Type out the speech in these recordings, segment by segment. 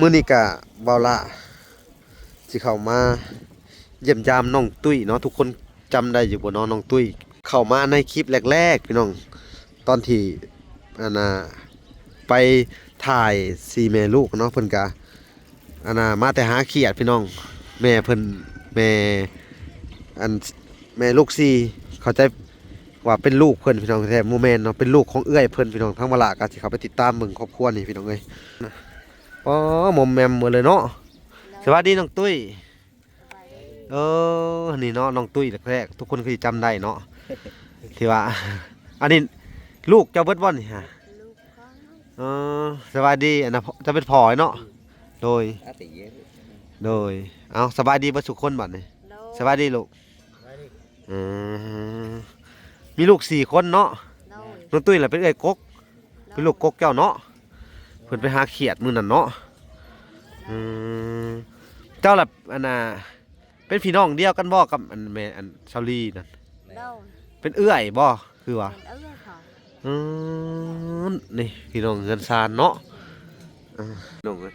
มื้อนี้ก็เบาละสิเข้ามาเยี่ยมยามน้องตุ้ยเนาะทุกคนจำได้อยู่บ่เนาะน้องตุ้ยเข้ามาในคลิปแรกๆพี่น้องตอนที่อันน่ะไปถ่าย4แม่ลูกเนาะเพิ่นก็อันน่ะมาแต่หาเขียดพี่น้องแม่เพิ่นแม่อันแม่ลูก4เข้าใจว่าเป็นลูกเพิ่นพี่น้องแท้บ่แม่นเนาะเป็นลูกของเอื้อยเพิ่นพี่น้องทั้งมาละก็สิเข้าไปติดตามเบิ่งครอบครัวนี่พี่น้องเอ้ยอ๋อมอมแมมหมดเลยเนาะสวัสดีน้องตุ้ยนี่เนาะน้องตุ้ยแรกๆทุกคนเคยจำได้เนาะที่ว่าอันนี้ลูกเจ้าเบิดบ่นี่ฮะเอสวัสดีอันน่ะจะเป็นพ่อเนาะโดยเอาสบายดีเบิดทุกคนบัดนี้สบายดีลูกอืมมีลูก4คนเนาะน้องตุ้ยล่ะเป็นเอ้ยกกเป็นลูกกกเจ้าเนาะเพิ่นไปหาเขียดมื้อนั้นเนาะอืมเจ้าล่ะอันน่ะเป็นพี่น้องเดียวกันบ่กับอันแม่อันชาวลีนั่นเป็นเอื้อยบ่คือว่าอืมนี่พี่น้องเงินซานเนาะน้องเอ้ย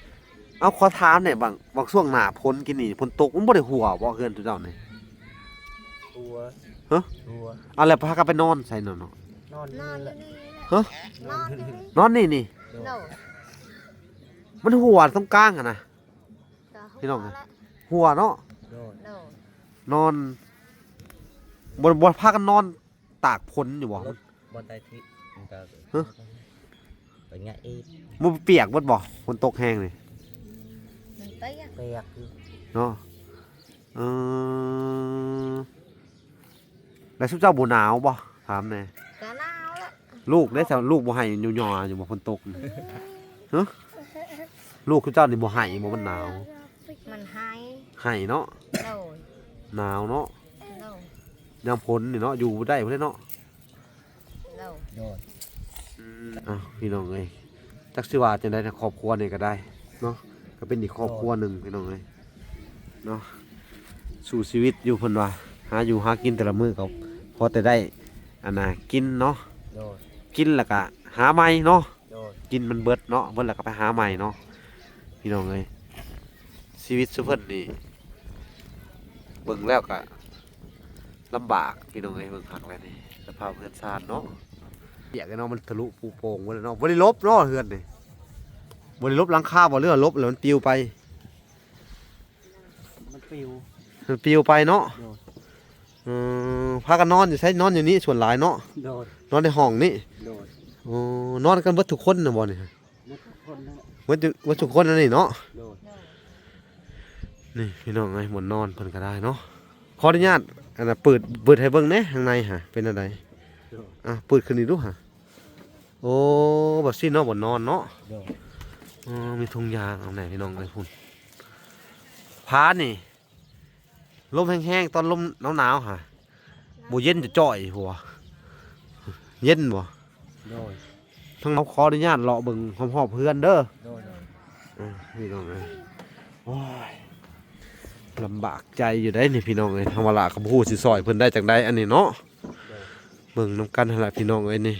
เอาขอถามหน่อยบางช่วงหน้าฝนกินนี่ฝนตกมันบ่ได้หัวบ่เฮือนทุกเจ้านี่ตัวฮะตัวเอาแล้วพากันไปนอนใส่เนาะนอนนี่แหละ ฮะนอนนี่มันหัวตรงกลางอะนะพี่น้องหัวเนาะนอนบนพากันนอนตากฝนอยู่บ่บนไตทิมันก็ไปง่ายเอง มันเปียกเบิดบ่ฝนตกแห้งนี่เปียกเนาะแล้วซุเจ้าบ่หนาวบ่ถามแน่ก็หนาวละลูกได้แต่ลูกบ่ให้อยู่ย่ออยู่บ่ฝนตกฮะลูกซุเจ้านี่บ่ให้บ่มันหนาวมันให้เนาะหนาวเนาะยามฝนนี่เนาะอยู่บ่ได้พุ่นเนาะพี่น้องเอ้ยจักสิว่าจังได๋ครอบครัวนี่ก็ได้เนาะก็เป็นอีกครอบครัวหนึงพี่น้องเอ้ยเนาะสู่ชีวิตอยู่เพิ่นว่าหาอยู่หากินแต่ละมื้อก็พอแต่ได้อันน่ะกินเนาะกินแล้วก็หาใหม่เนาะกินมันเบิดเนาะเบิดแล้วก็ไปหาใหม่เนาะพี่น้องเอ้ยชีวิตซุเพิ่นนี่เบิ่งแล้วก็ลำบากพี่น้องเอ้ยเบิ่งคักแล้วนี่สภาพเฮือนซ่านเนาะเปียกเนาะมันทะลุปูโป่งหมดเลยเนาะบ่ได้ลบเนาะเฮือนนี่บ่ได้ลบหลังคาบ่เรือลบแล้วมันปลิวไปมันปลิวไปเนาะพากันนอนอยู่ใช้นอนอยู่นี่ส่วนหลายเนาะนอนในห้องนี่นอนกันเบิดทุกคนน่ะบ่นี่เบิดทุกคนนั่นนี่เนาะนี่พี่น้องไอ้หมอนนอนเพิ่นก็ได้เนาะขออนุญาตอันน่ะเปิดให้เบิ่งแหน่ข้างในหะเป็นอะไรเปิดขึ้นนี่ดูหะโอ้แบบซี่เนาะบ่นอนเนาะมีทุ่งยางเอาไหนพี่น้องเอ้ยพุ่นพานี่ลมแห้งๆตอนลมหนาวๆฮะบ่เย็นจะจ่อยหัวเย็นบ่ทั้งเราขออนุญาตเลาะเบิ่งหอมๆเพื่อนเด้อพี่น้องเอ้ยโอ้ยลำบากใจอยู่ได้นี่พี่น้องเอ้ยธรรมดาก็บ่ฮู้สิซอยเพิ่นได้จังไดอันนี้เนาะเบิ่งนำกันหั่นล่ะพี่น้องเอ้ยนี่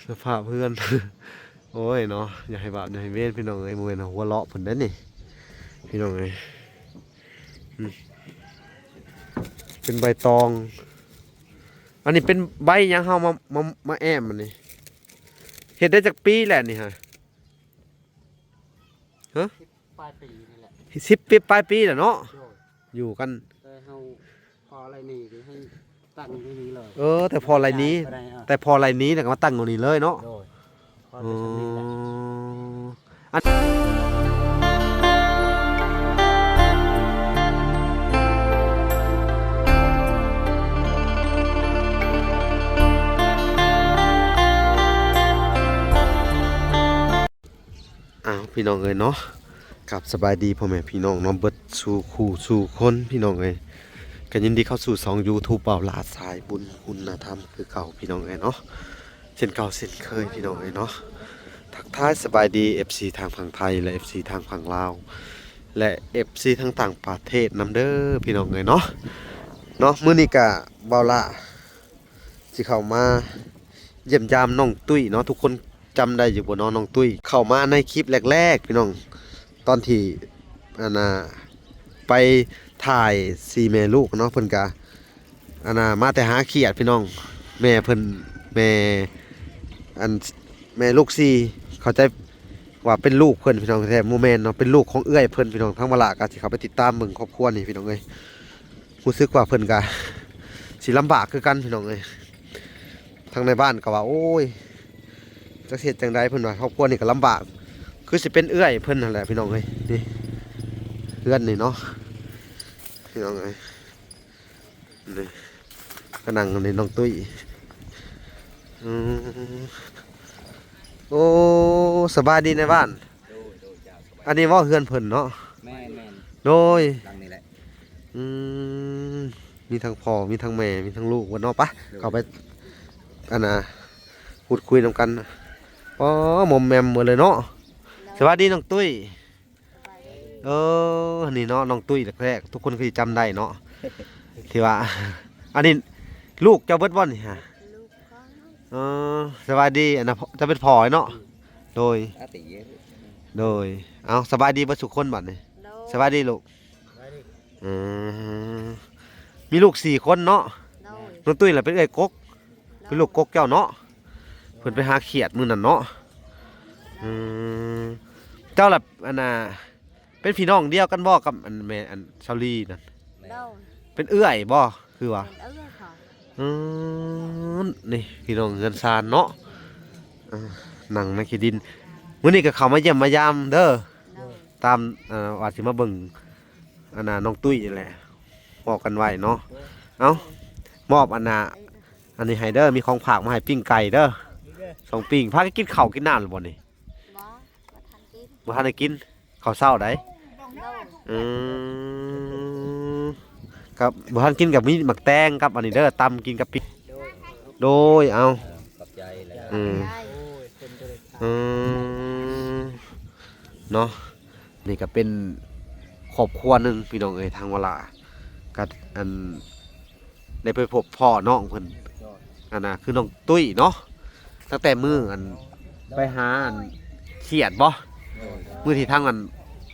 สภาพเพื่อน โอ้ยเนาะอย่าให้บาปอย่าให้เวรพี่น้องเอ้ยบ่แม่นหัวเราะเพิ่นได้นี่พี่น้องเอ้ยเป็นใบตองอันนี้เป็นใบยังเฮามาแอมมันนี่เฮ็ดได้จากปีแหละนี่ฮะปลายปีนี่แหละ10 ปีปลายปีแหละเนาะอยู่กันแต่เฮาพออะไรนี่ให้ตั้งที่นี้เลยแต่พออะไรนี้แล้วก็มาตั้งตรงนี้เลยเนาะอันพี่น้องเอ้ยเนาะกับสบายดีพ่อแม่พี่น้องน้องเบิดสู่คู่สู่คนพี่น้องเอ้ยกันยินดีเข้าสู่2 YouTube เป่าลาสายบุญคุณธรรมคือเก่าพี่น้องเอ้ยเนาะเช่นเก่าเช่นเคยพี่น้องเอ้ยเนาะทักทายสบายดี FC ทางฝั่งไทยและ FC ทางฝั่งลาวและ FC ทางต่างประเทศนำเด้อพี่น้องเอ้ยเนาะมื้อนี้ก็เบาละสิเข้ามาเยี่ยมยามน้องตุ้ยเนาะทุกคน จำได้อยู่บ่เน้องน้องตุ้ยเข้ามาในคลิปแรกๆพี่น้องตอนที่อันน่ะไปถ่าย4แม่ลูกเนาะเพิ่นก็อันน่ะมาแต่หาเขียดพี่น้องแม่เพิ่นแม่อันแม่ลูก4เข้าใจว่าเป็นลูกเพิ่นพี่น้องแท้บ่แม่นเนาะเป็นลูกของเอื้อยเพิ่นพี่น้องทั้งมาละก็สิเข้าไปติดตามเบิ่งครอบครัวนี่พี่น้องเอ้ยรู้สึกว่าเพิ่นก็สิลำบากคือกันพี่น้องเอ้ยทางในบ้านก็ว่าโอ้ยจักเฮ็ดจังไดเพิ่นว่าครอบครัวนี่ก็ลำบากคือสิเป็นเอื้อยเพิ่นนั่นแหละพี่น้องเอ้ยนี่เพื่อนนี่เนาะพี่น้องเอ้ยนี่ก็นั่งในน้องตุ้ยโอ้สบายดีในบ้าน โดยจ้าสบาย อันนี้เว่าเฮือนเพิ่นเนาะ แม่น โดย ดังนี่แหละ อืมมีทั้งพ่อมีทั้งแม่มีทั้งลูกวันเนาะปะเข้าไปอันน่ะพูดคุยนำกันอ๋อหมอมแมมหมดเลยเนาะสวัสดีน้องตุ้ยเออนี่เนาะน้องตุ้ยแรกๆทุกคนเคยจำได้เนาะที่ว่า อันนี้ลูกเจ้าเบิดบ่นี่ฮะเออสวัสดีอันน่ะจะเป็นพ่อเนาะโดย อาติเยอะ โดยเอาสบายดีเบ่สุกคนบัดนี่สบายดีลูกอืมมีลูก4คนเนาะน้องตุ้ยล่ะเป็นเอ้ยกกเป็นลูกกกเจ้าเนาะเพิ่นไปหาเขียดมื้อนั้นเนาะอืมเจ้าล่ะอันน่ะเป็นพี่น้องเดียวกันบ่กับอันแม่อันชาวลีนั่น đâu เป็นเอื้อยบ่คือว่า mình ớt thôi อืมนี่พี่น้องเงินซานเนาะนั่งในขี้ดินมื้อนี้ก็เข้ามาเยี่ยมมายามเด้อ đâu ตามว่าสิมาเบิ่งอันน่ะน้องตุ้ยนี่แหละบอกกันไว้เนาะเอ้ามอบอันน่ะอันนี้ให้เด้อมีของฝากมาให้ปิ้งไก่เด้อสองปิ้งพากันกินข้าวกินน้ำหรือบ่นี่ bó và thành kim บ่ทันได้กินข้าวเช้าได้ đâu อืมกับบ่ทันกินกับมีหมักแตงกับอันนี้เด้อตำกินกับปิ้งโดยเอา ขอบใจแล้ว อืม đây อืมเนาะนี่ก็เป็นครอบครัวหนึงพี่น้องเอ้ยทางเวลาก็อันได้ไปพบพ่อน้องเพิ่นอันน่ะคือน้องตุ้ยเนาะตั้งแต่มื้ออันไปหาอันเขียดบ่มื้อที่ทางอัน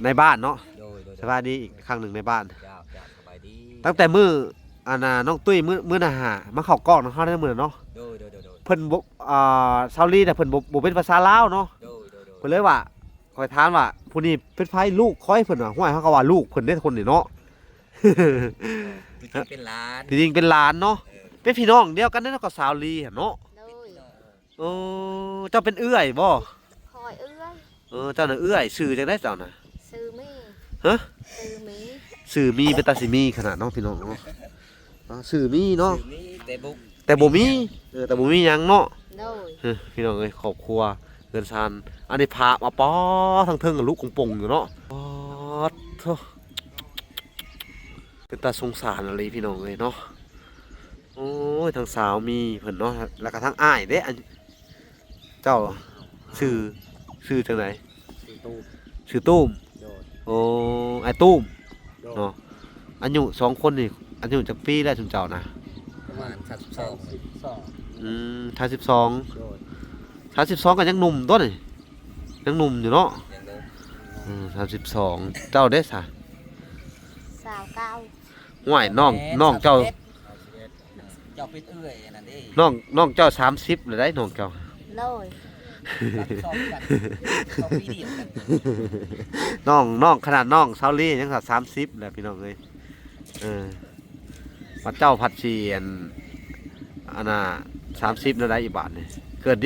ในบ้านเนาะ โดย สบายดีอีกครั้งหนึ่งในบ้าน เจ้าสบายดี ตั้งแต่มื้ออันน่ะน้องตุ้ยมื้อน่ะหามาเข้ากล้องเนาะเฮาได้มื้อเนาะ โดย เพิ่นบ่ชาวลีน่ะเพิ่นบ่เป็นภาษาลาวเนาะ เพิ่นเลยว่าคอยถามว่าผู้นี้เป็นไผลูกคอยเพิ่นว่าห้วยเฮาก็ว่าลูกเพิ่นได้คนนี่เนาะ เป็นล้าน ที่จริงเป็นหลานเนาะเป็นพี่น้องเดียวกันเด้อกับสาวลีหั่นเนาะ đôi เออเจ้าเป็นเอื้อยบ่ khỏi ơi เจ้าน่ะเอื้อยชื่อจังได๋เจ้าน่ะ sư mi ฮะ sư mí ชื่อมีเป็นตาสิมีขนาดเนาะพี่น้องเนาะชื่อมีเนาะ นี่แต่บุก แต่บ่มีแต่บ่มีหยังเนาะ đôi พี่น้องเอ้ยครอบครัวเงินซานอันนี้พามาป้อทั้งเทิงกับลูกกงปงอยู่เนาะป๊อดเถอะเป็นตาสงสารอะไรพี่น้องเอ้ยเนาะโอ้ยทางสาวมีเพิ่นเนาะแล้วก็ทางอ้ายเด้อันเจ้าชื่อจังไหน ตู้ ชื่อตุ้ม โดย โอ้ไอ้ตุ้มเนาะอายุ2คนนี่อายุจักปีแล้วถึงเจ้านะ ประมาณ32 32 โดย 32ก็ยังหนุ่มตัวนี่ยังหนุ่มอยู่เนาะ อย่างเดิม 32เจ้าเด้ซะ xào cao ห่วยน้องเจ้า เจ้าเป็นเอื้อยนั่นเด้ น้องเจ้า30เลยได้น้องเจ้า đôi ชอบกันชอบพี่เดียวกัน น้องขนาดน้องเซาลี่ยังสัก30แหละพี่น้องเอ้ยวัดเจ้าผัดชีอันน่ะ30แล้วได้อีกบาทนี่เกิด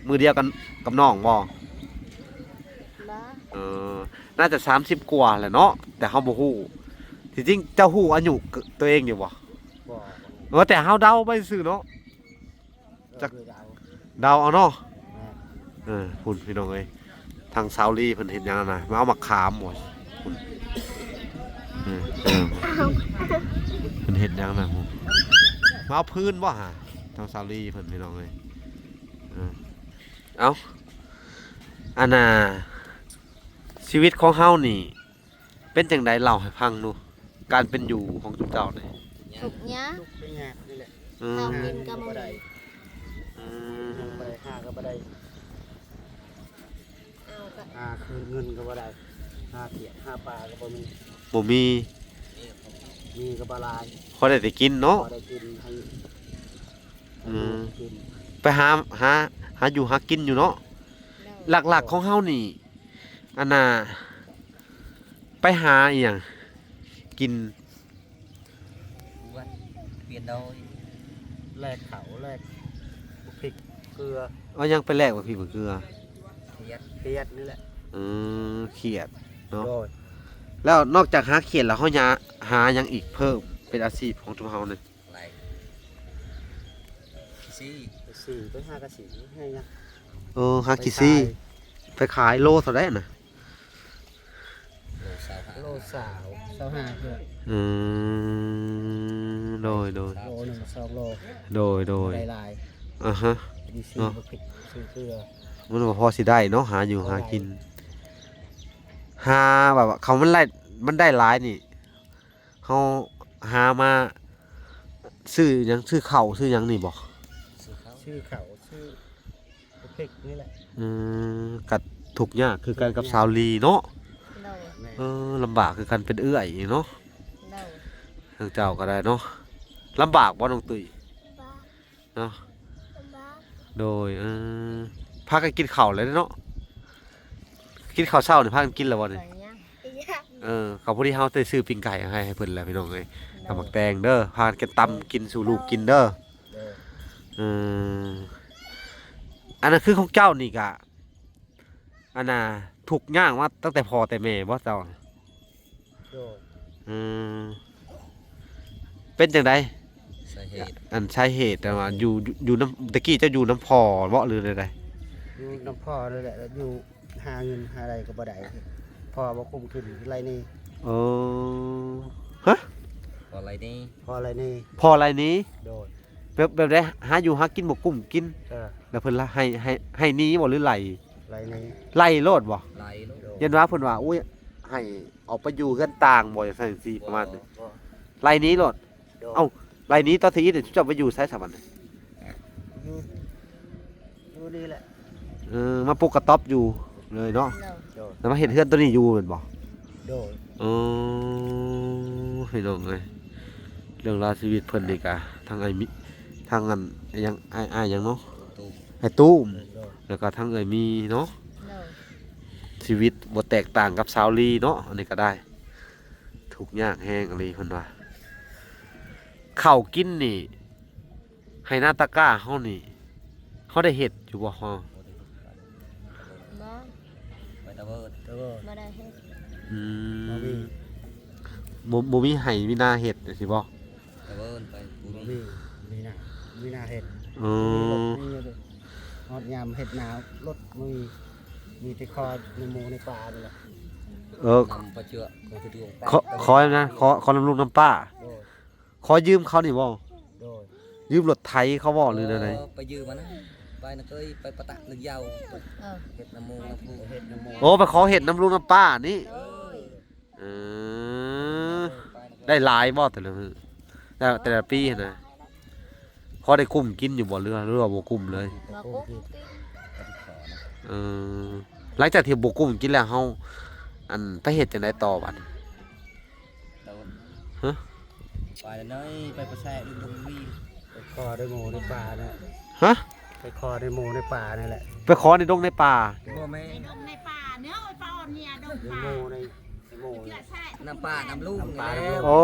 มือเดียวกันกับน้องบ่ đó น่าจะ30กว่าแหละเนาะแต่เฮาบ่ฮู้ที่จริงเจ้าฮู้อายุตัวเองอยู่บ่แต่เฮาเดาไปซื่อเนาะจักเดาเอาเนาะพุ่นพี่น้องเอ้ยทางซาวลี่เพิ่นเห็นหยังน่ะมาเอามาขามบ่พุ่นเพิ่นเห็นหยังน่ะพุ่นมาเอาพื้นบ่ฮะทางซาวลี่เพิ่นพี่น้องเอ้ยเอ้าอันน่ะชีวิตของเฮานี่เป็นจังไดเล่าให้ฟังดูการเป็นอยู่ของจุ๊เจ้านี่ thục nhá เป็นไงนี่แหละ อืม tao kim cam บ่ได้ อืม ไปหาก็บ่ได้ คืนเงินก็บ่ได้หาเขียดหาปลาก็บ่มี บ่มี มีก็บ่หลาย พอได้แต่กินเนาะ พอได้กินให้ อืม กิน ไปหาอยู่หากินอยู่เนาะ โดย หลักๆของเฮานี่อันน่ะไปหาอีหยังกิน วันเปลี่ยนโดยแลกเขาแลกพริกเกลือ เอายังไปแลกว่าพี่บ่เกลือ เขียดนี่แหละ เขียดเนาะ โดย แล้วนอกจากหาเขียดแล้วเฮาหาหยังอีกเพิ่มเป็นอาชีพของชุมเฮานี่ ไหลสี่ไปหากระสีให้ยัง หาขี้ซี่ไปขายโลเท่าใดน่ะ โลสาว25เพื่อ โดย โลหนึ่ง2 โล โดย ได้หลาย อ่าฮะ ดีซี เนาะ บ่พริกซื้อเกลือ มันก็พอสิได้เนาะหาอยู่หากินหาแบบว่าเขามันได้หลายนี่เขาหามาซื้อหยังซื้อข้าวซื้อหยังนี่บ่ ชื่อเขาชื่อพริกนี่แหละ กัดถูกยากคือกันกับสาวลีเนาะ โดย แม่ ลำบากคือกันเป็นเอื้อยเนาะ โดย ทางเจ้าก็ได้เนาะลำบากบ่น้องตุ้ยเนาะโดยพากันกินข้าวเลยเนาะกินข้าวเช้านี่พากันกินแล้วบ่นี่ ไปยัง เขาพอดีเฮาได้ซื้อปิ้งไก่ให้เพิ่นแล้วพี่น้องเอ้ยกับหมักแตงเด้อพากันตำกินสู่ลูกกินเด้อ เออ เอออันนั้นคือของเจ้านี่กะอันน่ะถูกย่างมาตั้งแต่พ่อแต่แม่บ่เจ้า โดย เออเป็นจังได สาเหตุ อันใช่เหตุแต่ว่าอยู่น้ำตะกี้เจ้าอยู่น้ำพ่อบ่หรือใด อยู่น้ำพ่อเลยแหละแล้วอยู่หาเงินหาอะไรก็บ่ได้พ่อบ่คุมขึ้นไรนี่ ๆฮะ พออะไรนี่พออะไรนี่ พ่ออะไรนี้ โดย แบบได้หาอยู่หากินบ่กุ้มกิน เออ แล้วเพิ่นละให้หนี้บ่หรือไล่ ไรนี่ ไล่โลดบ่ ไรโดย ยันว่าเพิ่นว่าอุ้ยให้ออกไปอยู่เฮือนต่างบ่อย่างซั่นซี่ประมาณนี้ไล่หนี้โลด เอ้า ไล่หนี้ตอนที่เดี๋ยวจะไปอยู่ไสสะบัดนี้ อยู่อยู่นี่แหละ มาปลูกกระต๊อบอยู่เลยเนาะ โดย โดย แล้วมาเห็นเฮือนตัวนี้อยู่แม่นบ่ โดย พี่น้องเอ้ยเรื่องราวชีวิตเพิ่นนี่กะทางไอ้มิทางอันยังอ้ายหยังเนาะไอ้ตู้ม โดย แล้วก็ทางเอ้ยมีเนาะ โดย ชีวิตบ่แตกต่างกับสาวลีเนาะอันนี้ก็ได้ทุกข์ยากแฮงอะไรเพิ่นว่าข้าวกินนี่ให้หน้าตะกร้าเฮานี่เฮาได้เฮ็ดอยู่บ่ฮอ บ่ ไปตะเบิด บ่ได้เฮ็ด อื บ่มี บ่มีให้มีหน้าเฮ็ดสิบ่ ตะเบิดไปบ่มีมีหน้าเฮ็ด อืม มีเลยฮอดยามเฮ็ดหนาวรถมีแต่คอในหมูในปลานี่แหละ นำ ปลาเชือกของที่ดวง ขอนะขอน้ำลูกน้ำป้า โดย ขอยืมเขานี่บ่ โดย ยืมรถไถเขาบ่หรืออะไร ไปยืมมานะไปนะเคยไปปะตะลึกยาว เออ เฮ็ดน้ำมูน้ำมูเฮ็ดน้ำมู โอ้ไปขอเห็ดน้ำลูกน้ำป้านี่ โดย เออได้หลายบ่แต่ละปีนะพอได้กุ้มกินอยู่บ่เรือหรือว่าบ่กุ้มเลย มากุ๊กกิน เออหลังจากที่บ่กุ้มกินแล้วเฮาอันไปเฮ็ดจังไดต่อบัด ฮะ ไปแล้วน้อยไปประแสดึงตรงวีไปคอในหมูในป่าเนี่ย ฮะ ไปคอในหมูในป่านี่แหละ ไปขอในดงในป่า บ่แม่ ดงในป่าเนื้อไอ้ปลาอ่อนเนี่ยดง ใน ป่า หมูในหมู เกลือแช่ น้ำป่าน้ำลูกน้ำป่าน้ำลูก โอ้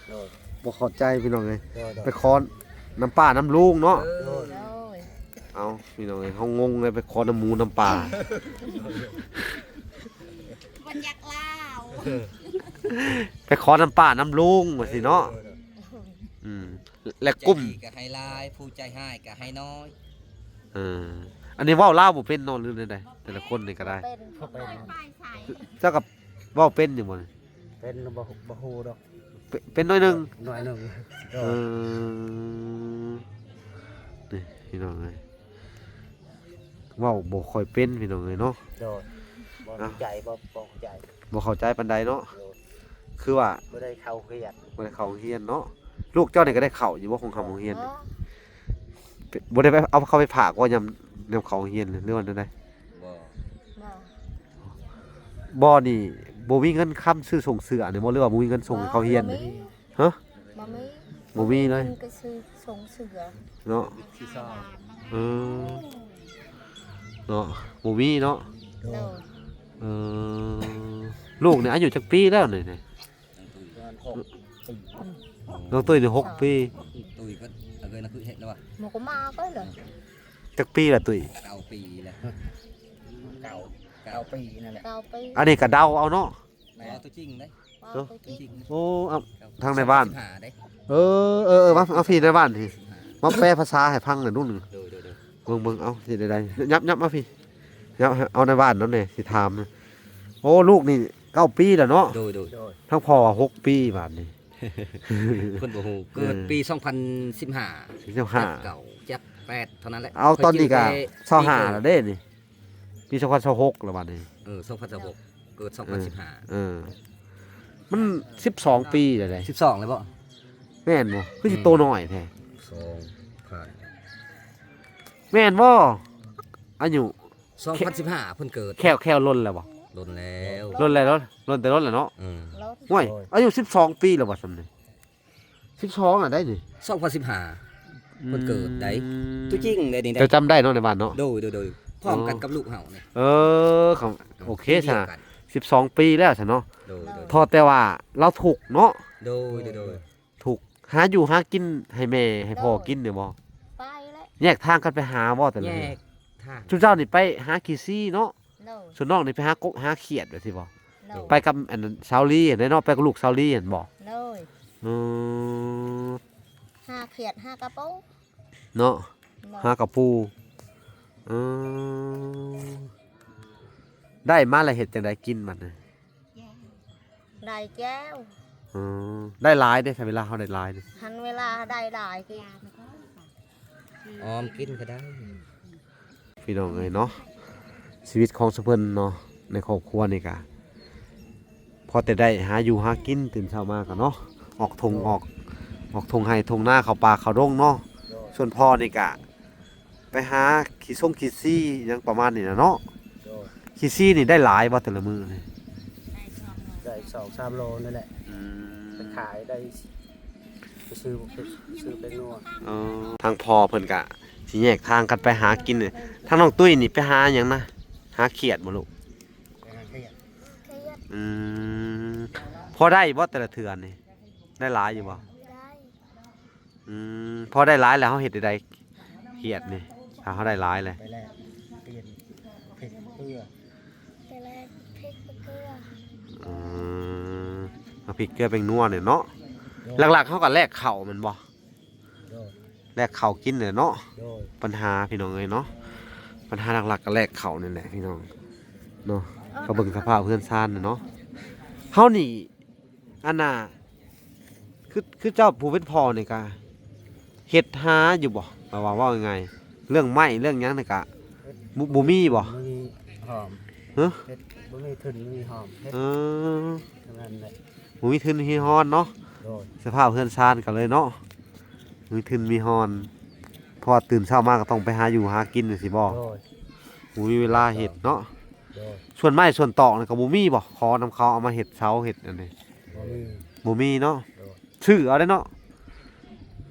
โดด บ่เข้าใจพี่น้องเอ้ย โดด ไปขอน้ำป้าน้ำลุงเนาะ โดด โดย เอาพี่น้องเอ้ยเฮางงเลยไปขอน้ำหมูน้ำป่า วันยักษ์ลาว ไปขอน้ำป่าน้ำลุงว่าสิเนาะอืมและกุ้ม ก็ให้ลายผู้ใจให้ก็ให้น้อย เอออันนี้เว้าลาวบ่เป็นเนาะหรือใดๆแต่ละคนนี่ก็ได้ เป็น เข้าไป ไปใส่ เจ้ากับเว้าเป็นอยู่บ่นี่ เป็นบ่ฮู้ดอก เป็นน้อยหนึง หน่อยหนึ่งโด เอ ด อนี่พี่น้องเอ้ยเว้าบ่ค่อยเป็นพี่น้องเอ้ยเนาะ โดดบ่เข้าใจบ่เข้าใจ บ่เข้าใจปานใดเนาะ โดด คือว่า บ่ได้เข้าเครียด บ่ได้เข้าโรงเรียนเนาะลูกเจ้านี่ก็ได้เข้าอยู่บ่คงเข้าโรงเรียน บ่ บ่ได้ไปเอาเข้าไปผากว่ายามเข้าโรงเรียนหรือว่าจังได๋ บ่ บ่นี่บ่มีเงินค้ำซื้อส่งเสื้อนี่บ่หรือว่าบ่มีเงินส่งให้เขาเรียนนี่ฮะ บ่มี บ่มีเลย ก็ซื้อส่งเสือ เนาะ สิซอ เออเนาะบ่มีเนาะ โด โด ย ย เออลูกเนี่ยอายุจักปีแล้วนี่ ประมาณ6 ปี น้องตุ้ยนี่6ปี tôi có ở gây nó cứ hết đâu à หมก็มาก็เลย จักปีละตุ้ย cao pì là เก่า9 ปีนั่นแหละ เราไป อันนี้ก็เดาเอาเนาะ đó tôi chinh đấy ว่าไปกิน chinh โอ้เอา cao. Thằng này bạn. Hà đấy เออมาเอาพี่ในบ้านสิมาแปลภาษาให้ฟังหน่อยนู่นนึง rồi เบิ่งเอาสิได้ยับมาพี่ยับเอาในบ้านนั่นแหละสิถามนะโอ้ลูกนี่9 ปีแล้วเนาะ rồi โดย ทั้งพ่อ6 ปีบาดนี้ คนบ่ฮู้เกิดปี2015 15 เก่าจัก8เท่านั้นแหละ เอาตอนนี้ก็ ค่อย 25แล้วเด้นี่ปี2026แล้วบาดนี้ 2016เกิด เออมัน12 ปีแล้วได้ 2015 12เลยบ่ แม่นบ่คือสิโตน้อยแท้ 2ผ่าน แม่นบ่อายุ 2015เพิ่นเกิด แควล้นแล้วบ่ โดนแล้ว ล้นแล้วล้นแต่ล้นแล้วเนาะ รถ ห่วยอายุ12 ปีแล้วบ่ซั่นนี่12อ่ะได้นี่ 2015 เพิ่นเกิดได้ตัวจริงได้นี่ได้ จะจำได้เนาะในบ้านเนาะ โดยพร้อมกันกับลูกเฮานี่ เออของโอเค ปีดียว ซะ กัน 12 ปีแล้วซะเนาะ โดย พอแต่ว่าเราถูกเนาะ โดย ถูกหาอยู่หากินให้แม่ให้พ่อกินเนี่ยบ่ ไปแล้ว แยกทางกันไปหาบ่แต่ละ แย มื้อก ทาง ชุดเจ้านี่ไปหาขี้ซี่เนาะ โดย ส่วนน้องนี่ไปหากบหาเขียดว่าซี่บ่ โดย ไปกับอันนั้นซาวลี่เห็นได้เนาะไปกับลูกซาวลี่เห็นบ่ โดย อืม ห้าเขียดห้ากระโป๋อง เนาะ โดย หากับปูอืมได้มาแล้วเฮ็ดจังไดกินมันน่ะ ได้แก้ว อืมได้หลายเด้ถ้าเวลาเฮาได้หลายนี่ หันเวลาได้หลายกี่ ออมกินก็ได้ พี่น้องเอ้ยเนาะชีวิตของสะเพิ่นเนาะในครอบครัวนี่ก็พอแต่ได้หาอยู่หากินตื่นเช้ามาก็เนาะออกทงออกทงให้ทงหน้าเข้าป่าเข้าดงเนาะส่วนพ่อนี่ก็ไปหาขี้ส่งขี้ซี่หยังประมาณนี้นะเนาะ โดย ขี้ซี่นี่ได้หลายบ่แต่ละมื้อนี่ ได้2-3 โลนั่นแหละไปขายได้ไปซื้อเป็นนัว ทางพ่อเพิ่นก็สิแยกทางกันไปหากินเนี่ยทางน้องตุ้ยนี่ไปหาหยังนะหาเขียดบ่ลูก ไปหาเขียด เขียด อืมพอได้บ่แต่ละเทื่อนี่ได้หลายอยู่บ่ ได้ พอได้หลายแล้วเฮาเฮ็ดได้เขียดนี่ถ้าเฮาได้หลายเลย ไปแลกเปลี่ยนเผ็ดเพื่อ ไปแลกพริกมะเกลือ เอาพริกเกลือเป็นนัวเนี่ยเนาะหลักๆเฮาก็แลกข้าวแมันบ่ โดย แลกข้าวกินเนี่ยเนาะ โดย ปัญหาพี่น้องเอ้ยเนาะปัญหาหลักๆก็แลกข้าวนี่แหละพี่น้องเนาะก็เบิ่งสภาพเพื่อนซ่านน่ะเนาะเฮานี่อันน่ะคือเจ้าผู้เป็นพ่อนี่ก็เฮ็ดหาอยู่บ่ว่ายังไงเรื่องไม้เรื่องหยังนี่ก็บ่มีบ่ บ่มีหอม ฮะ เฮ็ดบ่มีทุนบ่มีหอมเฮ็ด เออ เท่านั้นแหละ บ่มีทุนมีฮอนเนาะ โดย สภาพเพื่อนซ่านกันเลยเนาะมีทุนมีฮอนพอตื่นเช้ามาก็ต้องไปหาอยู่หากินสิบ่ โดย บ่มีเวลาเฮ็ดเนาะ โดย ส่วนไม้ส่วนตอกนี่ก็บ่มีบ่ขอนำเขาเอามาเฮ็ดเสาเฮ็ดอันนี้ บ่มี บ่มีเนาะ โดย ซื้อเอาได้เนาะ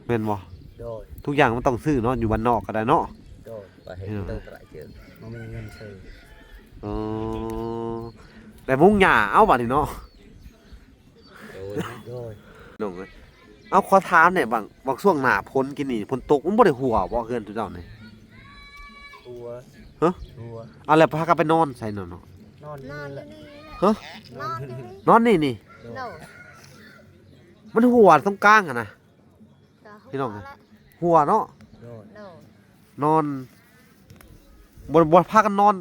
แม่นบ่ โดย ทุกอย่างมันต้องซื้อเนาะอยู่บ้านนอกก็ได้เนาะ โดย và hệ Ừ. tư lại chưa บ่มีเงินซื้อ เออแต่มุงหญ้าเอาบัดนี้เนาะ rồi โดย น้องเอ้ยเอาขอถามเนี่ยบางช่วงหน้าฝนกินนี่ฝนตกมันบ่ได้หัวบ่เฮือนทุกเจ้านี่ ตัว ฮะ ตัว เอาแล้วพากันไปนอนใส่เนาะ นอน นอน นี่ อ แหละ ยู่นี่แหละ ฮะ นอนอยู่นี่ นอนนี่นี่ โดย โดย มันหัวตรงกลางอะนะ ก็ พี่น้อง หัวละ หัวเนาะ โดย โดย นอนบ่พากันนอน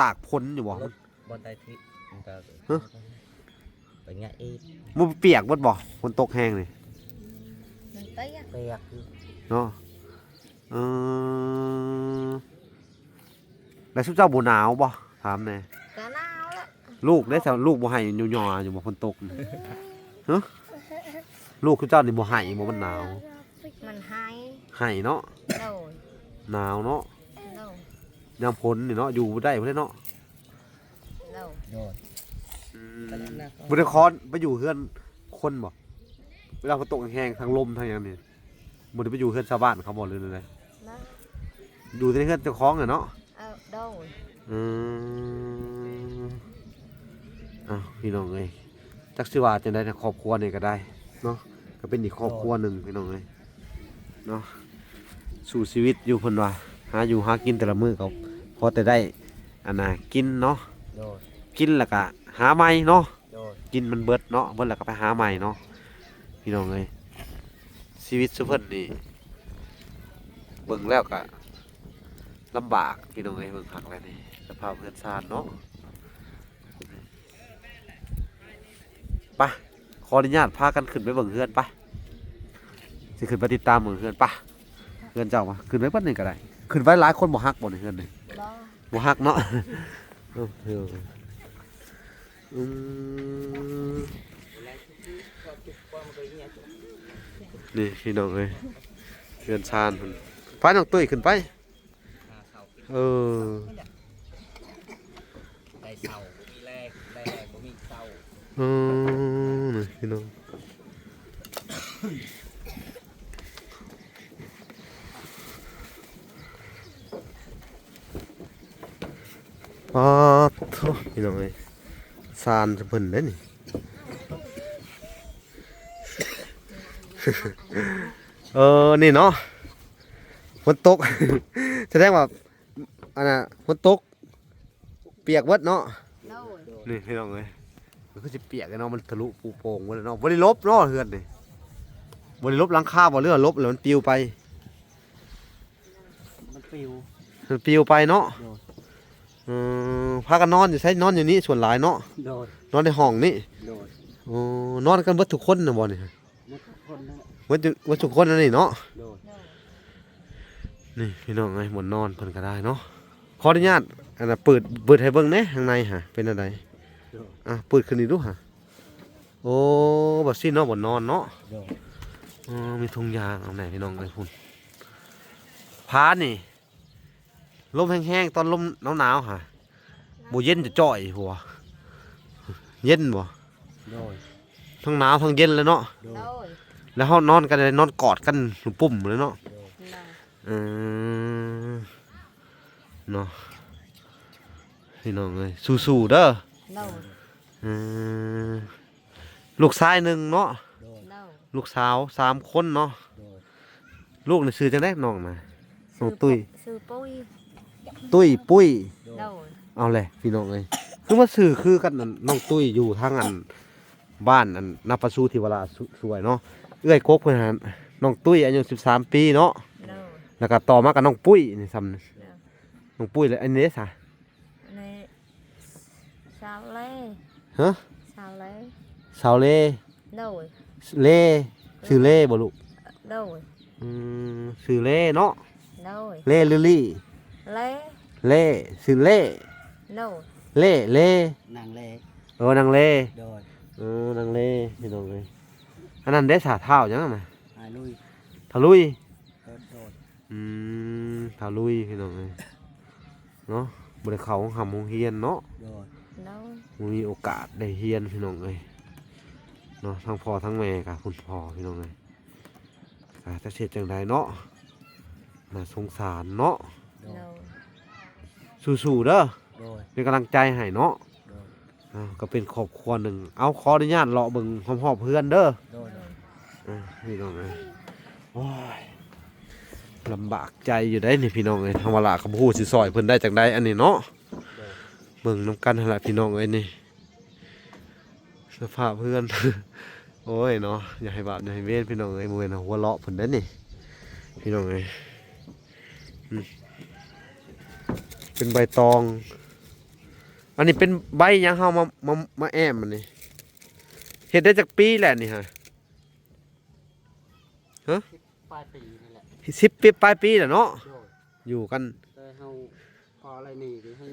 ตากฝนอยู่บ่ bọn tay thị chúng ta Hả? phải ngại ít บ่เปียกเบิดบ่ฝนตกแห้งนี่ มันเปียก เปียกอยู่ เนาะเออแล้วซุเจ้าบ่หนาวบ่ถามแหน่ ก็หนาวละ ลูกได้แต่ลูกบ่ให้อยู่หยออยู่บ่ฝนตกนี่ฮะลูกซุเจ้านี่บ่ให้บ่มันหนาว มันหาย ให้เนาะ โดย หนาวเนาะ โดย ยามฝนนี่เนาะอยู่บ่ได้พุ่นเนาะ โดย โดย บ่ได้คอนไปอยู่เฮือนคนบ่เวลาฝนตกแห้งๆทางลมทางหยังนี่บ่ได้ไปอยู่เฮือนชาวบ้านเขาบ่หรือได นะ อยู่ในเฮือนเจ้าของอะเนาะ เอาโดย อืมอ้าวพี่น้องเอ้ยจักสิว่าจังได๋ครอบครัวนี่ก็ได้เนาะก็เป็นอีกครอบครัวหนึงพี่น้องเอ้ยเนาะสู่ชีวิตอยู่เพิ่นว่าหาอยู่หากินแต่ละมื้อก็พอแต่ได้อันน่ะกินเนาะ โดย กินแล้วก็หาใหม่เนาะ โดย กินมันเบิดเนาะเบิดแล้วก็ไปหาใหม่เนาะพี่น้องเอ้ยชีวิตซุเพิ่นนี่เบิ่งแล้วก็ลำบากพี่น้องเอ้ยเบิ่งคักแล้วนี่สภาพเรือนซ่านเนาะไปขออนุญาตพากันขึ้นไปเบิ่งเฮือนไปสิขึ้นไปติดตามเบิ่งเฮือนไปเฮือนเจ้ามาขึ้นไว้เบิดนี่ก็ได้ขึ้นไว้หลายคนบ่ฮักบ่ในเฮือนนี่ บ่ บ่ฮักเนาะอืมนี่พี่น้องเอ้ยเฮือนชานพุ่นไปน้องตุ้ยขึ้นไปเออ ได้เสามีแรกได้แรกบ่มีเสา นี่พี่น้องปาดโถพี่น้องเอ้ยซานจะเพิ่นเด้อนี่ นี่เนาะฝนตก แสดงว่าอันน่ะฝนตกเปียกเบิดเนาะ โดย นี่พี่น้องเอ้ยมันก็สิเปียกกันเนาะมันทะลุปูโป่งหมดเลยเนาะบ่ได้ลบเนาะเฮือนนี่บ่ได้ลบหลังคาบ่เรือลบแล้วมันปลิวไป มันปิว มันปลิวไปเนาะ โดย พากันนอนอยู่ใช้นอนอยู่นี่ส่วนหลายเนาะ โดย นอนในห้องนี่ โดย นอนกันเบิดทุกคนน่ะบ่นี่ หมดทุกคนนั่นแหละ เบิดทุกคนนั่นนี่เนาะ โดย นี่พี่น้องเอ้ยหมดนอนเพิ่นก็ได้เนาะขออนุญาตอันน่ะเปิดให้เบิ่งแหน่ข้างในหะเป็นอะไร โดย เปิดขึ้นนี่ดูหะโอ้บัดซี่เนาะบ่นอนเนาะ โดย มีทุ่งยางเอาไหนพี่น้องเอ้ยพุ่นพานี่ลมแห้งๆตอนลมหนาวๆหะบ่เย็นจะจ่อยหัวเย็นบ่ โดย ทั้งหนาวทั้งเย็นเลยเนาะ โด โด ย ย แล้วเฮานอนกันเลยนอนกอดกันปุ่มเลยเนาะ โดย นะ เออเนาะพี่น้องเอ้ยสู้ๆเด้อ โดย เออลูกชายหนึ่งเนาะ โดย โดย ลูกสาว3 คนเนาะ โดย ลูกนี่ชื่อจังได๋น้องน่ะน้องตุ้ย ซื้อปุ้ย ตุ้ยปุ้ย โด โด ย ย เอาแหละพี่น้องเอ้ยคือว่าสื่อคือกันนั่นน้องตุ้ยอยู่ทางอันบ้านอันนับประสูที่วลาสวยเนาะเอื้อยกกเพิ่นหันน้องตุ้ยอายุ13 ปีเนาะ โดย แล้วก็ต่อมากับน้องปุ้ยนี่ซ้ำ โดย น้องปุ้ยเลยอันนี้ซะ ในสาวเล่ ฮะ สาวเล่ สาวเล่ โดย เล่ชื่อเล่บ่ลูก โดย ชื่อเล่เนาะ โดย เล่ลิลลี่ เล่ เล่ชื่อเล่ โดย เล่เล่ นางเล็ก นางเล่ โดย นางเล่พี่น้องเอ้ยอันนั้นได้สาเท้าจังน่ะ หายลุย ทะลุย โดยโดย ทาลุยพี่น้องเอ้ยเนาะบ่ได้เข้าห้องหำห้องเฮียนเนาะ โดย โดย บ่มีโอกาสได้เฮียนพี่น้องเอ้ยเนาะทั้งพ่อทั้งแม่กับคุณพ่อพี่น้องเอ้ยก็จะเฮ็ดจังไดเนาะน่าสงสารเนาะ โด โด ย ย สู้ๆเด้อ โดย เป็นกำลังใจให้เนาะ โดย ก็เป็นครอบครัวหนึงเอาขออนุญาตเลาะเบิ่งหอมๆเพื่อนเด้อ โดย พี่น้องเอ้ยโอ้ยลำบากใจอยู่ได้นี่พี่น้องเอ้ยธรรมดาเขาพูดสิซอยเพิ่นได้จากใดอันนี้เนาะเบิ่งน้ำกันหั่นล่ะพี่น้องเอ้ยนี่สภาพเพื่อน โอ้ยเนาะอย่าให้บาปอย่าให้เวรพี่น้องเอ้ยบ่แม่นหัวเราะเพิ่นได้อนี่พี่น้องเอ้ยเป็นใบตอง อันนี้เป็นใบหยังเฮามาแอมมันนี่เฮ็ดได้จากปีแหละนี่ฮะ ปลายปีนี่แหละ 10 ปีปลายปีแหละเนาะ โดย อยู่กัน โดยเฮาพออะไรนี่ก็ให้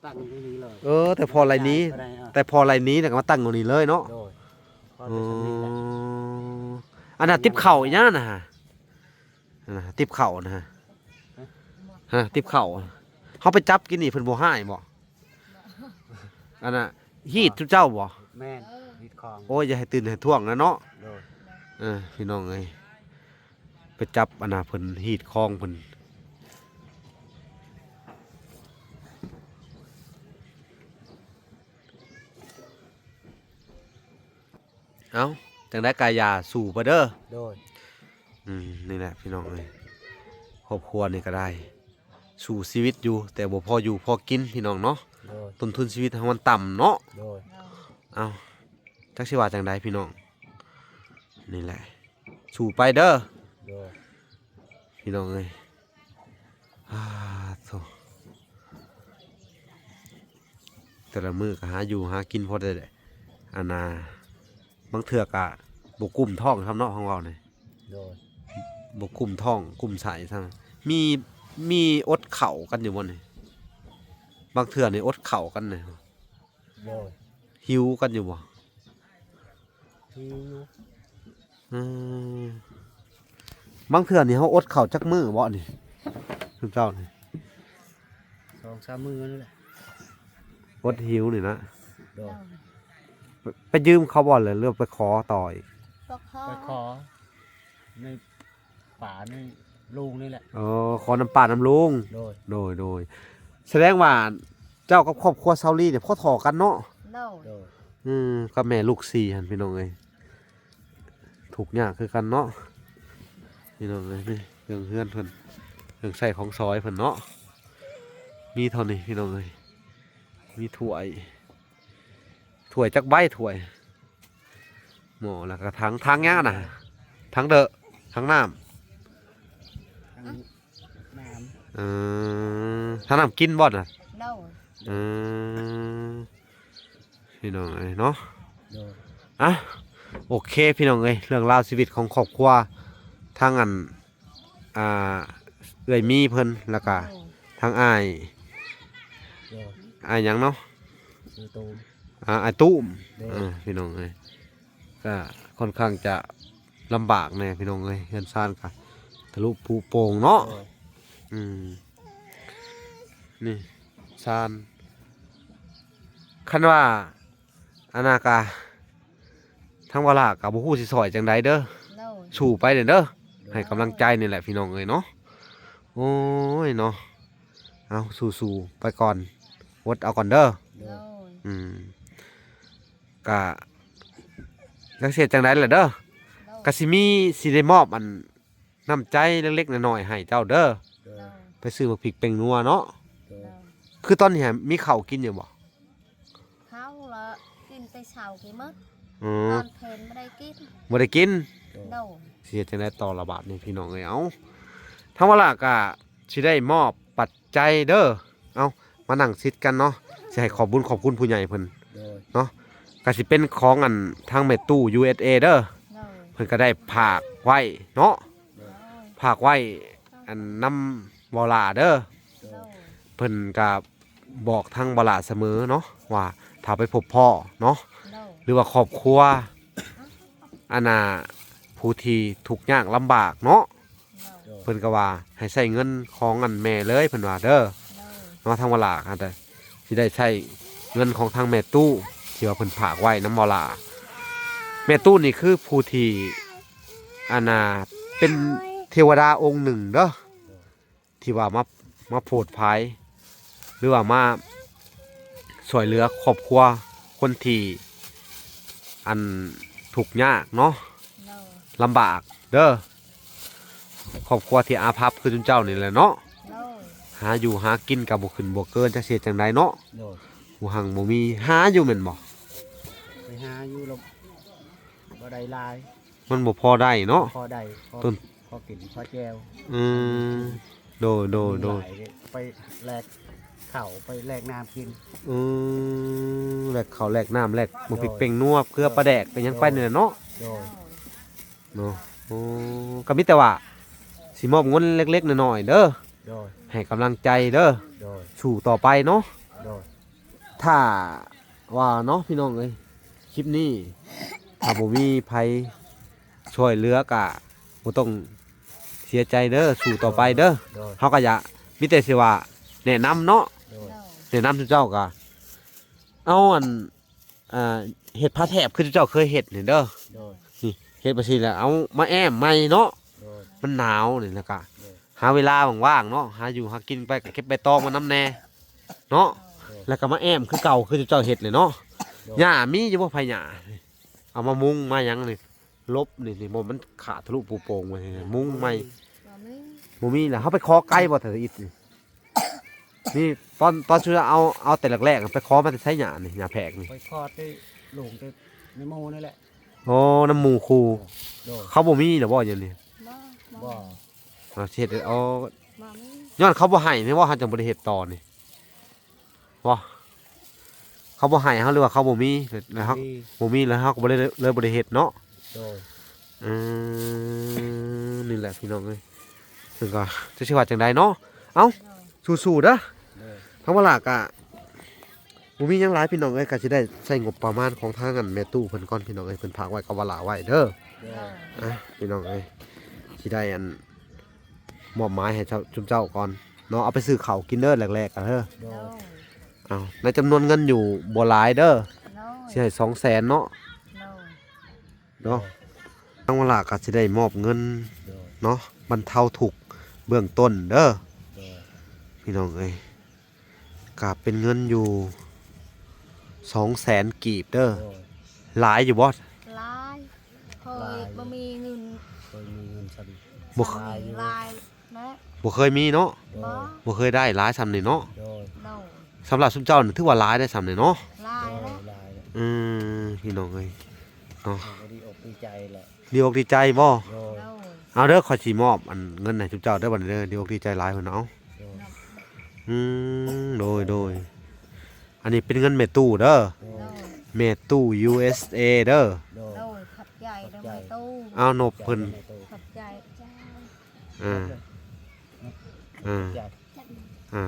ตั้งที่นี่เลย แต่พอไรนี้ ก็ได้อ่ะ แต่พอไรนี้เนี่ยก็มาตั้งตรงนี้เลยเนาะ โดยพอ อ๋ จะสำเร็จแล้ว อันน่ะติบเข่าอีกอย่างนะฮะอันน่ะติบเข่านะฮะติบเข่าเขาไปจับกินนี่เพิ่นบ่ให้บ่อันน่ะ ฮีดทุกเจ้าบ่ แม่นฮิตคอง โอ้ยอย่าให้ตื่นให้ท่วงนะเนาะ โดย พี่น้องเอ้ยไปจับอนาเพิ่นฮีดคลองเพิ่นเอ้าจังได้กายาสู่ไปเด้อ โดย นี่แหละพี่น้องเอ้ยครอบครัวนี่ก็ได้ สู่ชีวิตอยู่ แต่บ่พออยู่พอกินพี่น้องเนาะ โดย ต้นทุนชีวิตมันต่ำเนาะ โดย โดย เอ้าจักสิว่าจังไดพี่น้องนี่แหละ สู่ไปเด้อ โดย พี่น้องเอ้ยโธ่แต่ละมื้อก็หาอยู่หากินพอได้อันน่ะบางเทื่อก็บ่กุ้มท้องครับเนาะของเรานี่ โดย บ่กุ้มท้องกุ้มไส้ซั่นมีอดข้าวกันอยู่บ่นี่บางเทื่อนี่อดข้าวกันนี่ โดย หิวกันอยู่บ่ ที่อยู่ อืมบางเทื่อนี่เฮาอดข้าวจักมื้อบ่นี่ทุกเจ้านี่ 2-3 มื้อนั่นแหละ อดหิวนี่นะ โด โด ย ย ไปยืมเขาบ่เลยเลือกไปขอต่อย ปกครอ ไปขอในป่าในลุงนี่แหละ ขอน้ำป่าน้ำลุง โดย โดยแสดงว่าเจ้ากับครอบครัวเซาลี่เนี่ยพ่อถอกันเนาะ โดย โดย กับแม่ลูกสี่หันพี่น้องเอ้ยถูกยากคือกันเนาะพี่น้องเอ้ยนี่เรื่องเฮือนเพิ่นเรื่องใส่ของซอยเพิ่นเนาะมีเท่านี้พี่น้องเอ้ยมีถ้วยจักใบถ้วยหม้อแล้วก็ทั้งย่าน่ะทั้งเดอะทั้งน้ ทั้งน้ ำทั้งน้ำกินบ่น่ะ โดย พี่น้องเอ้ยเนาะ ำโดย อ่ะโอเคพี่น้องเอ้ยเรื่องราวชีวิตของครอบครัวทางอันเอื้อยมีเพิ่นแล้วก็ โดย ทางอ้าย โดย อ้ายหยังเนาะ คือตูม อ้ายตุ้ม โดย พี่น้องเอ้ยก็ค่อนข้างจะลำบากแน่พี่น้องเอ้ยเฮือนซ่านค่ะทะลุภูโป่งเนาะ โดย นี่ซ่านคันว่าอานากาทางวลากับบ่ฮู้สิซอยจังใดเด้อ โดย สู้ไปเด้อให้กำลังใจนี่แหละพี่น้องเอ้ยเนาะโอ้ยเนาะเอาสู้ๆไปก่อนอดเอาก่อนเด้อ โด โด ย ย กะจักเสียจังได๋ล่ะเด้อ โดย กะสิมีสิได้มอบอันน้ำใจเล็กๆน้อยๆให้เจ้าเด้อ โด โด ย ย ไปซื้อบักพริกแป้งนัวเนาะ โดย โดย คือตอนนี้มีข้าวกินอยู่บ่ เขาละกินแต่เช้ากี่มื้อ อื ต อ อนเพลนไม่ได้กิน บ่ได้กิน โดย เสียจังได๋ต่อระบาดนี่พี่น้องเอ้ยเอ้าทางวลากะสิได้มอบปัจจัยเด้อเอามานั่งซิดกันเนาะสิให้ขอบคุณผู้ใหญ่เพิ่น โดย ก็สิเป็นของอันทางแม่ตู้ USA เด้อ โดย เพิ่นก็ได้ผากไว้เนาะ โดย ผากไว้อันนำบ่ลาเด้อ โด โด ย ย เพิ่นก็บอกทางบ่ลาเสมอเนาะว่าถ้าไปพบพ่อเนาะ โดย หรือว่าครอบครัวอันน่ะผู้ที่ทุกข์ยากลำบากเนาะ โดย เพิ่นก็ว่าให้ใช้เงินของอันแม่เลยเพิ่นว่าเด้อ โดย เนาะทางบ่ลาอาจจะสิได้ใช้เงินของทางแม่ตู้ที่ว่าเพิ่นผากไว้นำบ่ลาแม่ตู้นี่คือผู้ที่อันน่ะเป็นเทวดาองค์หนึ่งเด้อที่ว่ามาโปรดภัยหรือว่ามาช่วยเหลือครอบครัวคนที่อันทุกข์ยากเนาะ โดย ลำบากเด้อครอบครัวที่อาภัพคือจุนเจ้านี่แหละเนาะ โดย หาอยู่หากินกับบ่ขึ้นบ่เกินจักเสียจังไดเนาะ โดย หูหังบ่มีหาอยู่แม่นบ่ ไปหาอยู่ลบบ่ได้หลาย มันบ่พอได้เนาะ พอได้พอ ต้น พอกินพอแจว อืมโดย หลายเลยไปแลกข้าวไปแลกน้ำกิน อืมแลกข้าวแลกน้ำแลกบ่พริกเป่งนัวเกลือปลาแดกเป็นหยังไปนี่แหละเนาะ โดย เนาะโอ้ก็มีแต่ว่าสิมอบเงินเล็กๆน้อยๆเด้อ โดย ให้กำลังใจเด้อ โดย สู่ต่อไปเนาะ โดย ถ้าว่าเนาะพี่น้องเอ้ยคลิปนี้ถ้าบ่มีภัยช่วยเหลือกะบ่ต้องเสียใจเด้อสู่ต่อไปเด้อ โดย เฮาก็อยากมีแต่สิว่าแนะนำเนาะ โดย โดย แนะนำทุกเจ้าก็เอาอัน เฮ็ดผ้าแถบคือเจ้าเคยเฮ็ดนี่เด้อ โดย นี่เฮ็ดไปสิแล้วเอามาแอมใหม่เนาะ โดย มันหนาวนี่แล้วก็หาเวลาว่างๆเนาะหาอยู่หากินไปก็เก็บใบตองมาน้ำแน่เนาะแล้วก็มาแอมคือเก่าคือเจ้าเฮ็ดเลยเนาะหญ้ามีอยู่บ่ไผหญ้าเอามามุงมาหยังนี่ลบนี่บ่มันขาดทะลุปูโป่งไว้นี่มุงใหม่ บ่มี บ่มีแล้วเฮาไปขอไก่บ่เถอะอีกนี่ตอนช่วยเอาแต่แรกๆไปขอมาแต่ใช้หญ้านี่หญ้าแพรกนี่ ไปคลอดได้ลูกได้ในโมนี่แหละ โอ้น้ำหมูคู โดย เขาบ่มีเหรอบ่อย่างนี้ บ่ บ่ บ่ เฮ็ดเอา บ่มี ย้อนเขาบ่ให้นี่ว่าเขาจังบ่ได้เฮ็ดต่อนี่บ่เขาบ่ให้เฮาหรือว่าเขาบ่มีแล้วเฮา ดี บ่มีแล้วเฮาก็บ่ได้เลยบ่ได้เฮ็ดเนาะ โดย นี่แหละพี่น้องเอ้ยซึ่งก็จะสิว่าจังไดเนาะเอ้าสู้ๆเด้อ โดย ทั้งว่าล่ะก็บ่มีหยังหลายพี่น้องเอ้ยก็สิได้ใช้งบประมาณของทางอันแม่ตู้เพิ่นก่อนพี่น้องเอ้ยเพิ่นฝากไว้กับว่าล่ะไว้เด้อ โดย อ่ะพี่น้องเอ้ยสิได้อันมอบหมายให้จุ่มเจ้าก่อนเนาะเอาไปซื้อข้าวกินเด้อแรกๆกันเด้อ โด โด ย ย เอาในจำนวนเงินอยู่บ่หลายเด้อ โดย สิให้200,000เนาะ โดย เนาะทางเวลาก็สิได้มอบเงิน โดย เนาะบรรเทาทุกข์เบื้องต้นเด้อ โดย พี่น้องเอ้ยก็เป็นเงินอยู่200,000กีบเด้อ โดย หลายอยู่บ่ ลายเคยบ่มีเงิน เคยมีเงินสัน บ่ ลายอยู่ ลายและ บ่เคยมีเนาะ โด บ่ ย บ่เคยได้หลายซำนี่เนาะ โดย โดย สำหรับซุมเจ้านี่ถือว่าหลายได้ซำนี่เนาะ ลาย โด และ ยลายเลย พี่น้องเอ้ยเนาะ ก็ดีอกดีใจแหละ ดีอกดีใจบ่ โดย โดย เอาเด้อขอยสิมอบอันเงินให้ซุมเจ้าเด้อบัดนี้เด้อดีอกดีใจหลายเพิ่นเอา โดย โดยอันนี้เป็นเงินแม่ตู้เด้อ โด โด ย ย แม่ตู้ USA เด้อ โดย โดยขับใหญ่เด้อแม่ตู้ เอานบเพิ่น ขับใหญ่จ้า อ่าอ่า ใหญ่ อ่า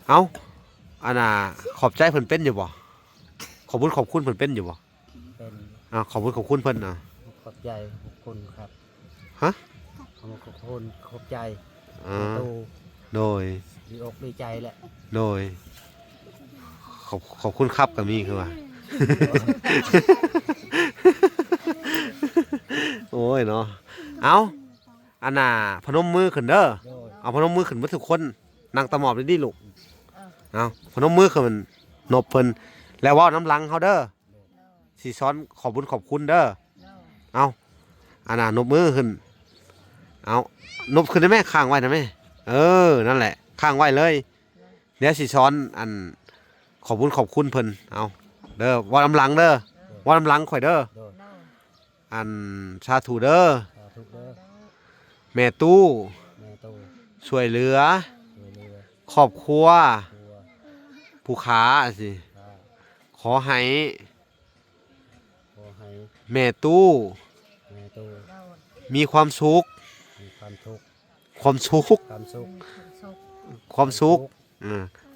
เอาอันน่ะขอบใจเพิ่นเป็นอยู่บ่ขอบคุณเพิ่นเป็นอยู่บ่ เป็น ขอบคุณเพิ่นน่ะ ขอบใจขอบคุณครับ ฮะ ขอบคุณขอบใจ อ่า ตู โดย ดีอกดีใจแหละ โดยขอบคุณครับก็มีคือว่า โอ้ยเนาะเอาอันน่ะพนมมือขึ้นเด้อ โดย เอาพนมมือขึ้นมาทุกคนนั่งตะหมอบดีๆลูกเอาพนมมือขึ้นนบเพิ่นแล้วเว่าน้ำหลังเขาเด้อสิซ้อนขอบคุณเด้อ โดย เอาอันน่ะนบมือขึ้นเอานบขึ้นได้ไหมข้างไว้ได้ไหมนั่นแหละข้างไว้เลยเดี๋ยวสิซ้อนอันขอบคุณเพิ่นเอาเด้อเว่าน้ำหลังเด้อเว่าน้ำหลังข่อยเด้อ โดย โดย อันชาถูเด้อ สาธุเด้อ แม่ตู้ แม่ตู ช่วยเหลือ ดูเรือ ครอบครัว ตัว ผู้ค้าสิ ข้า ขอให้ ขอให้ แม่ตู้ แม่ตู โดย มีความสุข มีความทุกข์ ความสุข ความสุข ความสุข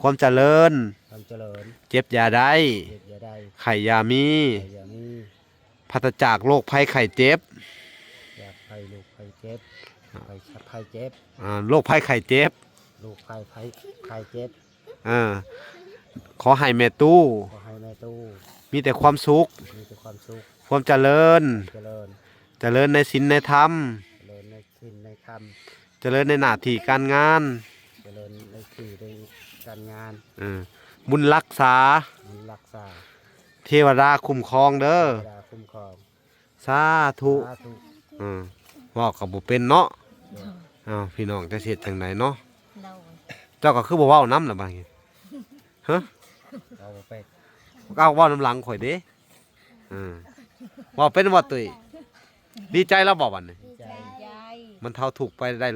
ความเจริญ ความเจริญ เจ็บอย่าได้ เจ็บอย่าได้ ไข่อยามี อย่ามี พัฒจากโรคภัยไข้เจ็บ อยากภัยลูกภัยเจ็บภัยชักภัยเจ็บ โรคภัยไข้เจ็บ ลูกภัยภัยเจ็บ อ่าขอให้แม่ตู้ ขอให้แม่ตู้ มีแต่ความสุข มีแต่ความสุข ความเจริญ เจริญ เจริญในศีลในธรรม เจริญในทินในค เจริญในหน้าที่การงาน ำเจริญในที่ในการงาน บุญรักษา มีรักษา เทวดาคุ้มครองเด้อ เวลาคุ้มครอง สาธุ สาธุ ว่ากับบุเป็นเนาะพี่น้องจะเสียจังไหนเนาะ โดย เจ้าก็คือบ่เว้าน้ำหรือบ่าฮะ เอาไป เอาเว้าน้ำหลังข่อยเด้เว่าเป็นว่าตุยดีใจแล้วบอกวันนี้ ดีใจ มันเท่าถูกไปได้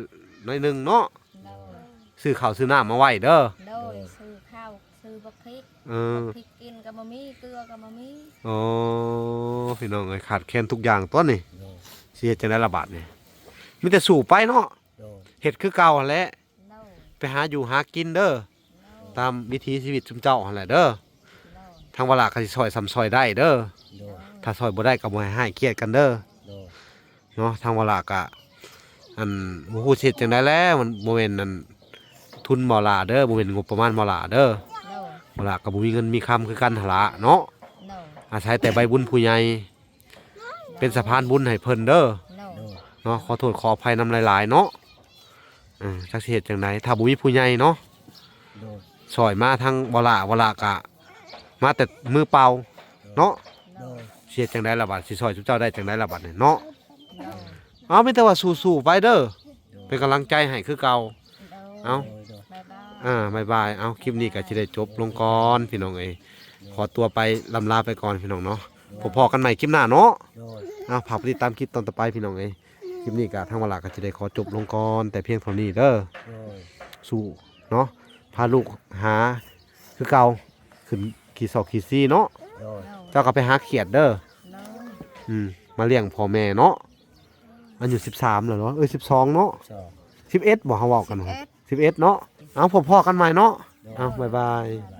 น้อยหนึงเนาะ โดย ซื้อข้าวซื้อน้ำมาไว้เด้อ โดยซื้อข้าวซื้อบักพริก เออ พริกกินก็บ่มีเกลือก็บ่มี โอ้พี่น้องเอ้ยขาดแคลนทุกอย่างต้นนี่ โดย สิเฮ็ดจังได๋ละบาดนี่มีแต่สู่ไปเนาะ โดย เฮ็ดคือเก่าหั่นแหละ โดย ไปหาอยู่หากินเด้อ โดย ตามวิถีชีวิตชุมเจ้าหั่นแหละเด้อ โดย ทางเวลาก็สิซอยซ้ำซอยได้เด้อ โดย ถ้าซอยบ่ได้ก็บ่ให้เครียดกันเด้อ โดย เนาะทางเวลาก็อันบ่ฮู้สิเฮ็ดจังได๋แล้วมันบ่แม่นนั่นทุนหมอลาเด้อบ่แม่นงบประมาณหมอลาเด้อ โดย หมอลาก็บ่มีเงินมีคำคือกันหั่นล่ะเนาะ โดย อาศัยแต่ใบบุญผู้ใหญ่เป็นสะพานบุญให้เพิ่นเด้อ โดย เนาะขอโทษขออภัยนำหลายๆเนาะจักสิเฮ็ดจังไดถ้าบ่มีผู้ใหญ่เนาะ โดย ซอยมาทางบ่ละกะมาแต่มือเปล่าเนาะ โดย สิเฮ็ดจังไดล่ะบัดสิซอยจุเจ้าได้จังไดล่ะบัดนี่เนาะ โดย เอามีแต่ว่าสู้ๆไปเด้อเป็นกำลังใจให้คือเก่า โดย เอา โดยโดย บ๊ายบาย บ๊ายบายเอาคลิปนี้ก็สิได้จบลงก่อนพี่น้องเอ้ยขอตัวไปลำลาไปก่อนพี่น้องเนาะพอๆกันใหม่คลิปหน้าเนาะ โดย เอาฝากไปติดตามคลิปตอนต่อไปพี่น้องเอ้ยคลิปนี้ก็ทางเวลาก็จะได้ขอจบลงก่อนแต่เพียงเท่านี้เด้อ โดย สู้เนาะพาลูกหาคือเก่าขึ้นขี่ศอกขี่ซี่เนาะ โดย เจ้าก็ไปหาเขียดเด้อ โดย มาเลี้ยงพ่อแม่เนาะอายุ13แล้วเนาะ12เนาะ สอง 11บ่เฮาเว้ากัน เอ็ด 11เนาะเอาพอๆกันใหม่เนาะเอาบ๊ายบาย บาย